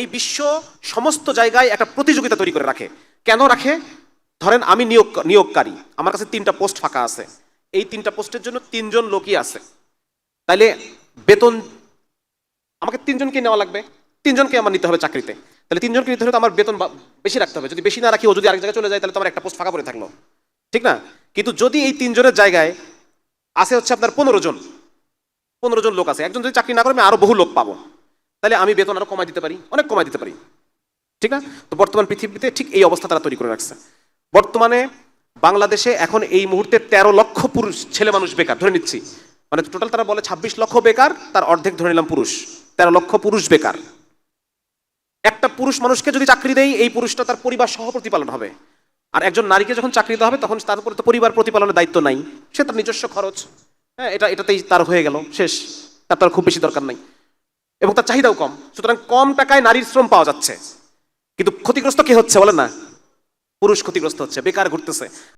এই বিশ্ব সমস্ত জায়গায় একটা প্রতিযোগিতা তৈরি করে রাখে। কেন রাখে? ধরেন আমি নিয়োগকারী, আমার কাছে 3টা পোস্ট ফাঁকা আছে, এই 3টা পোস্টের জন্য 3জন লোকই আছে, তাইলে বেতন আমাকে 3জনকে নেওয়া লাগবে, 3জনকে আমার নিতে হবে চাকরিতে। তাহলে 3জনকে নিতে হলে তো আমার বেতন বেশি রাখতে হবে। যদি বেশি না রাখি, ও যদি আরেক জায়গায় চলে যায়, তাহলে তো আমার একটা পোস্ট ফাঁকা পড়ে থাকলো, ঠিক না? কিন্তু যদি এই 3জনের জায়গায় আছে হচ্ছে আপনার 15জন লোক আছে, একজন যদি চাকরি না করে আমি আরো বহু লোক পাবো, তাহলে আমি বেতন আরো কমাই দিতে পারি, অনেক কমাই দিতে পারি, ঠিক না? তো বর্তমান পৃথিবীতে ঠিক এই অবস্থা তারা তৈরি করে রাখছে। বর্তমানে বাংলাদেশে এখন এই মুহূর্তে 13 লক্ষ পুরুষ ছেলে মানুষ বেকার ধরে নিচ্ছি, মানে টোটাল তারা বলে 26 লক্ষ বেকার, তার অর্ধেক ধরে নিলাম পুরুষ, 13 লক্ষ পুরুষ বেকার। একটা পুরুষ মানুষকে যদি চাকরি দেয়, এই পুরুষটা তার পরিবার সহ প্রতিপালন হবে। আর একজন নারীকে যখন চাকরি দেওয়া হবে, তখন তার উপরে তো পরিবার প্রতিপালনের দায়িত্ব নাই, সে তার নিজস্ব খরচ, হ্যাঁ, এটাতেই তার হয়ে গেল, শেষ। তার খুব বেশি দরকার নাই এবং তার চাহিদাও কম। সুতরাং কম টাকায় নারীর শ্রম পাওয়া যাচ্ছে, কিন্তু ক্ষতিগ্রস্ত কে হচ্ছে বলেন না? পুরুষ ক্ষতিগ্রস্ত হচ্ছে, বেকার ঘুরতেছে।